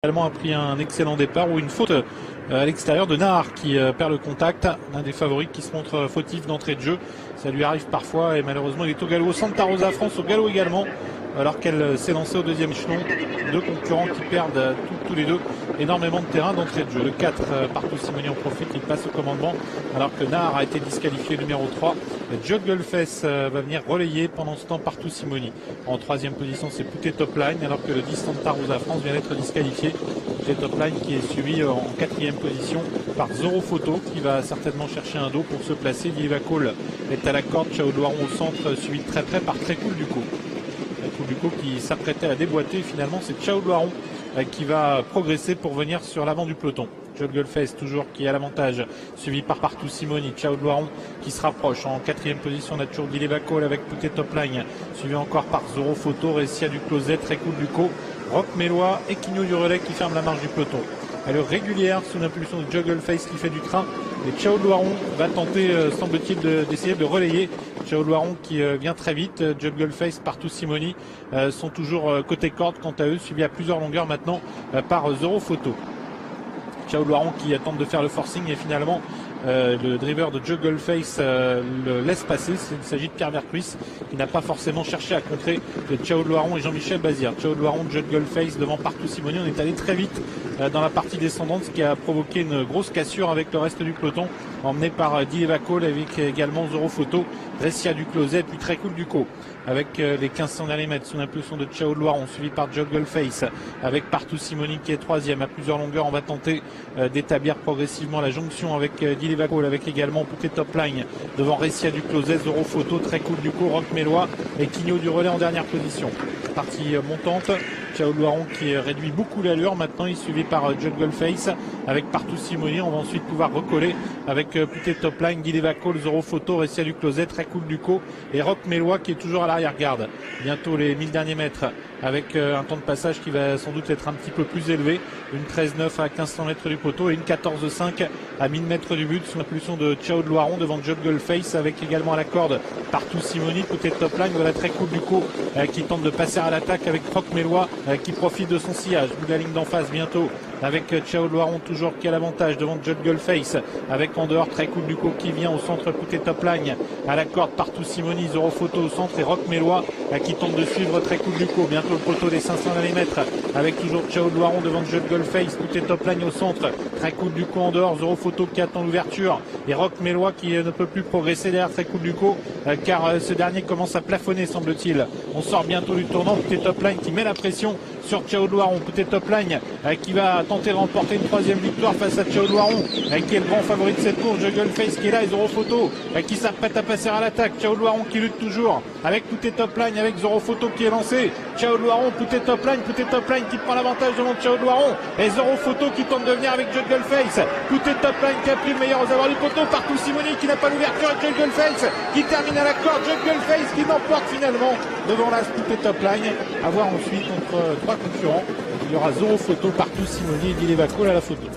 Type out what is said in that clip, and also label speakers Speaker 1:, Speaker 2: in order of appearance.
Speaker 1: Également a pris un excellent départ ou une faute à l'extérieur de Nahar qui perd le contact, l'un des favoris qui se montre fautif d'entrée de jeu. Ça lui arrive parfois et malheureusement il est au galop. Santa Rosa France au galop également alors qu'elle s'est lancée au deuxième échelon. Deux concurrents qui perdent tous les deux énormément de terrain d'entrée de jeu. Le 4, Partout Simoni en profite, il passe au commandement alors que Nahar a été disqualifié numéro 3. Jugglefest va venir relayer pendant ce temps Partout Simoni. En troisième position c'est Poutet Topline alors que le 10 Santa Rosa France vient d'être disqualifié. Poutet Topline qui est suivi en quatrième position par Zoro Photo qui va certainement chercher un dos pour se placer. Diliva Cole est à la corde, Chao Loiron au centre, suivi de très près par Très Cool Duco. Duco qui s'apprêtait à déboîter, finalement c'est Chao Loiron qui va progresser pour venir sur l'avant du peloton. Jugglefest toujours qui a l'avantage, suivi par Partout Simoni. Chao Loiron qui se rapproche en quatrième position. On a toujours Diliva Cole avec Poutet Topline, suivi encore par Zoro Photo, Ressia du Closet, Très Cool Duco, Rock Mélois et Quigno du Relais qui ferme la marche du peloton. Allure régulière sous l'impulsion de Jugglefest qui fait du train. Et Chao Loiron va tenter, semble-t-il, d'essayer de relayer. Chao Loiron qui vient très vite. Jugglefest, Partout Simoni sont toujours côté corde quant à eux, suivis à plusieurs longueurs maintenant par Zoro Photo. Chao Loiron qui tente de faire le forcing et finalement le driver de Jugglefest le laisse passer. Il s'agit de Pierre Vercruis qui n'a pas forcément cherché à contrer Chao Loiron et Jean-Michel Bazir. Chao Loiron, Jugglefest devant Partout Simoni. On est allé très vite dans la partie descendante, ce qui a provoqué une grosse cassure avec le reste du peloton, emmené par Diliva Cole avec également Zoro Photo, Ressia du Closet, puis Très Cool Duco. Avec les 1500 derniers mètres sous l'impulsion de Chao Loiron, suivi par Jugglefest, avec Partout Simoni qui est troisième. À plusieurs longueurs, on va tenter d'établir progressivement la jonction avec Diliva Cole, avec également Poutet Topline devant Ressia du Closet, Zoro Photo, Très Cool Duco, Rock Mélois et Quigno du Relais en dernière position. Partie montante, Chao Loiron qui réduit beaucoup l'allure. Maintenant, il est suivi par Jugglefest avec Partout Simoni. On va ensuite pouvoir recoller avec Poutet Topline, Diliva Cole, Zoro Photo, Ressia du Closet, Très Cool Duco et Rock Mélois qui est toujours à l'arrière-garde. Bientôt les 1000 derniers mètres avec un temps de passage qui va sans doute être un petit peu plus élevé. Une 13,9 à 1500 mètres du poteau et une 14,5 à 1000 mètres du but sous l'impulsion de Chao Loiron devant Jugglefest avec également à la corde Partout Simoni, Poutet Topline, voilà Très Cool Duco qui tente de passer à l'attaque avec Rock Mélois qui profite de son sillage. Bout de la ligne d'en face bientôt avec Chao Loiron toujours qui a l'avantage devant Jugglefest avec en dehors Très Cool Duco qui vient au centre, Poutet Topline à la corde, Partout Simoni, Zoro Photo au centre et Rock Mélois qui tente de suivre Très Cool Duco. Bientôt le poteau des 500 mètres avec toujours Chao Loiron devant Jugglefest, Poutet Topline au centre, Très Cool Duco en dehors, Zoro Photo qui attend l'ouverture et Rock Mélois qui ne peut plus progresser derrière Très Cool Duco car ce dernier commence à plafonner semble-t-il. On sort bientôt du tournant, Poutet Topline qui met la pression sur Chao Loiron. Poutet Topline qui va tenter de remporter une troisième victoire face à Chao Loiron qui est le grand favori de cette course. Jugglefest qui est là et Zoro Photo qui s'apprête à passer à l'attaque. Chao Loiron qui lutte toujours avec Poutet Topline, avec Zoro Photo qui est lancé. Chao Loiron, Poutet Topline qui prend l'avantage devant Chao Loiron et Zoro Photo qui tente de venir avec Jugglefest. Poutet Topline qui a pris le meilleur aux abords du poteau. Partout Simoni qui n'a pas l'ouverture et Jugglefest qui termine à la corde. Jugglefest qui l'emporte finalement devant la Poutet Topline. À voir ensuite entre trois concurrents. Il y aura Zoro Photo, Partout Simoni et Diliva Cole à la photo.